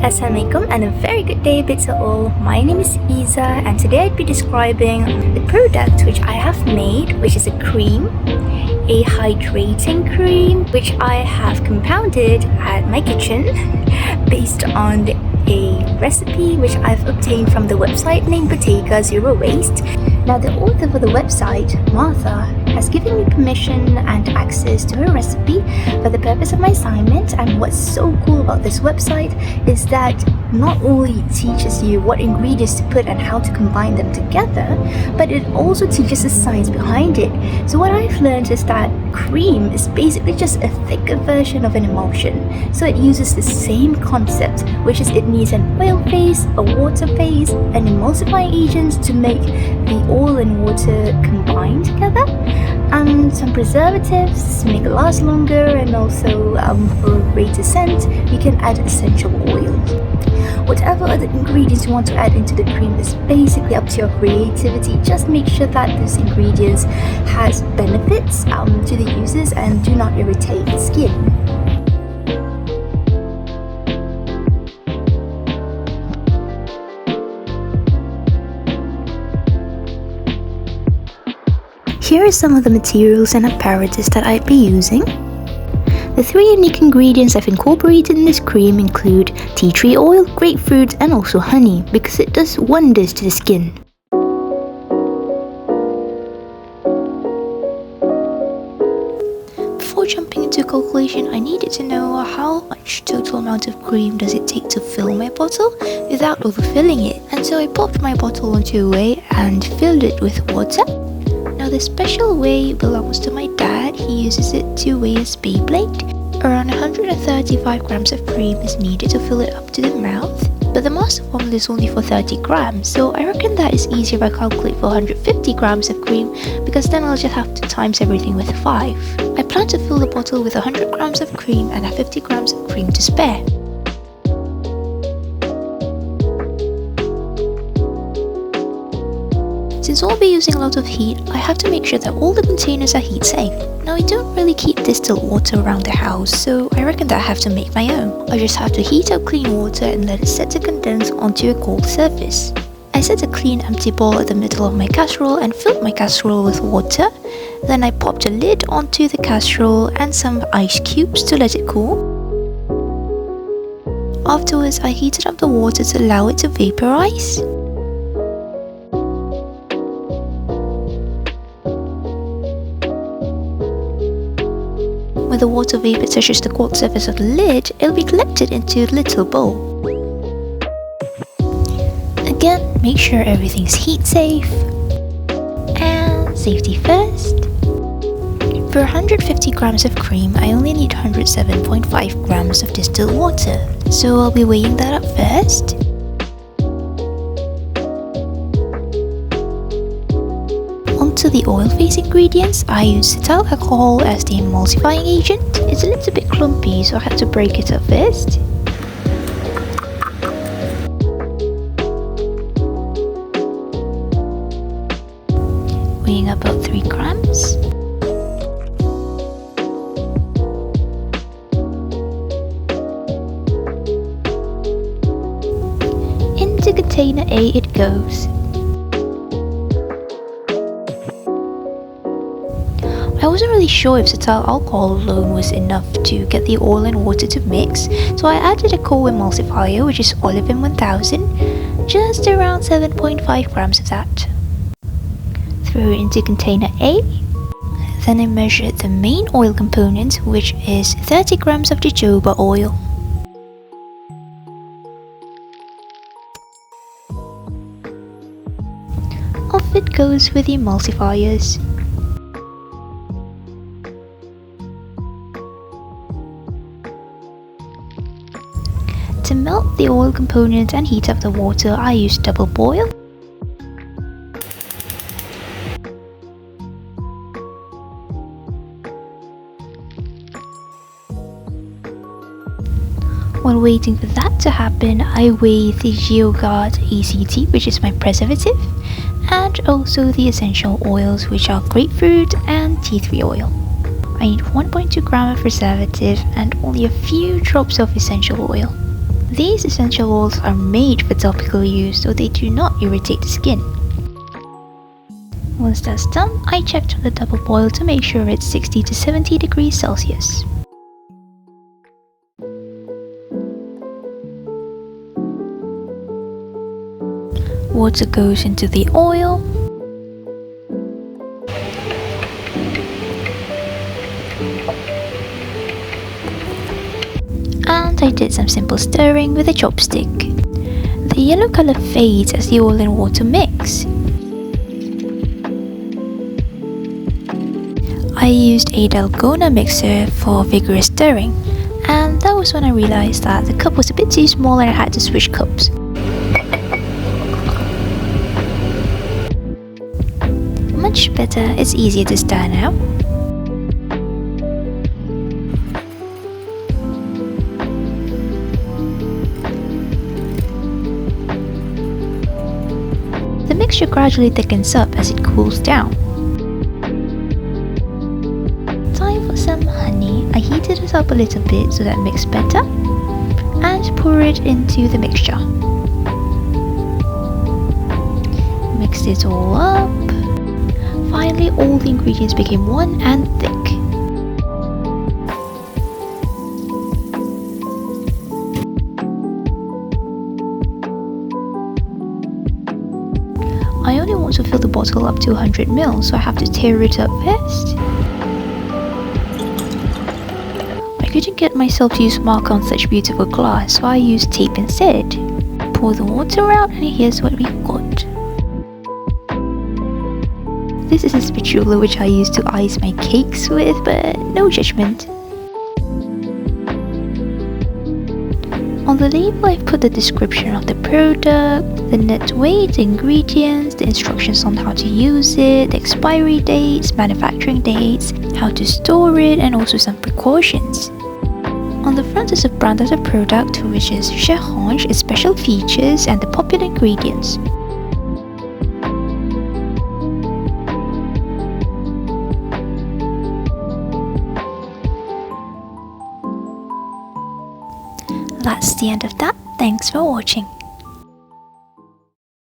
Assalamualaikum and a very good day bits all. My name is Izzah and today I'd be describing the product which I have made, which is a cream, a hydrating cream which I have compounded at my kitchen based on a recipe which I've obtained from the website named Bottega Zero Waste. Now the author for the website, Martha, has given me permission and access to her recipe for the purpose of my assignment, and what's so cool about this website is that not only teaches you what ingredients to put and how to combine them together, but it also teaches the science behind it. So what I've learned is that cream is basically just a thicker version of an emulsion. So it uses the same concept, which is it needs an oil phase, a water phase, an emulsifying agent to make the oil and water combine together, and some preservatives to make it last longer, and also for a greater scent you can add essential oils. Whatever other ingredients you want to add into the cream is basically up to your creativity. Just make sure that those ingredients has benefits to the users and do not irritate the skin. Here are some of the materials and apparatus that I'd be using. The three unique ingredients I've incorporated in this cream include tea tree oil, grapefruit, and also honey, because it does wonders to the skin. Before jumping into calculation, I needed to know how much total amount of cream does it take to fill my bottle without overfilling it, and so I popped my bottle onto a weigh and filled it with water. Now the special weigh belongs to my dad. He uses it to weigh his Beyblade. Around 135 grams of cream is needed to fill it up to the mouth, but the master formula is only for 30 grams, so I reckon that is easier if I calculate for 150 grams of cream, because then I'll just have to times everything with 5. I plan to fill the bottle with 100 grams of cream and have 50 grams of cream to spare. Since I'll be using a lot of heat, I have to make sure that all the containers are heat safe. Now I don't really keep distilled water around the house, so I reckon that I have to make my own. I just have to heat up clean water and let it set to condense onto a cold surface. I set a clean empty bowl at the middle of my casserole and filled my casserole with water. Then I popped a lid onto the casserole and some ice cubes to let it cool. Afterwards, I heated up the water to allow it to vaporize. When the water vapor touches the cold surface of the lid, it will be collected into a little bowl. Again, make sure everything's heat safe. And safety first. For 150 grams of cream, I only need 107.5 grams of distilled water, so I'll be weighing that up first. To the oil phase ingredients, I use cetyl alcohol as the emulsifying agent. It's a little bit clumpy, so I had to break it up first. Weighing about 3 grams. Into container A it goes. I wasn't really sure if cetyl alcohol alone was enough to get the oil and water to mix, so I added a co-emulsifier, which is Olivin 1000, just around 7.5 grams of that. Throw it into container A. Then I measured the main oil component, which is 30 grams of jojoba oil. Off it goes with the emulsifiers. To melt the oil component and heat up the water, I use double boil. While waiting for that to happen, I weigh the GeoGuard ECT, which is my preservative, and also the essential oils, which are grapefruit and tea tree oil. I need 1.2 gram of preservative and only a few drops of essential oil. These essential oils are made for topical use, so they do not irritate the skin. Once that's done, I checked on the double boil to make sure it's 60 to 70 degrees Celsius. Water goes into the oil. And I did some simple stirring with a chopstick. The yellow color fades as the oil and water mix. I used a Dalgona mixer for vigorous stirring, and that was when I realized that the cup was a bit too small and I had to switch cups. Much better, it's easier to stir now. The mixture gradually thickens up as it cools down. Time for some honey. I heated it up a little bit so that it mixed better, and pour it into the mixture. Mix it all up. Finally, all the ingredients became one and thick. I only want to fill the bottle up to 100 ml, so I have to tear it up first. I couldn't get myself to use marker on such beautiful glass, so I used tape instead. Pour the water out, and here's what we've got. This is a spatula which I use to ice my cakes with, but no judgment. On the label I've put the description of the product, the net weight, the ingredients, the instructions on how to use it, the expiry dates, manufacturing dates, how to store it, and also some precautions. On the front is a brand of the product, which is Cher, Ange, its special features, and the popular ingredients. That's the end of that. Thanks for watching.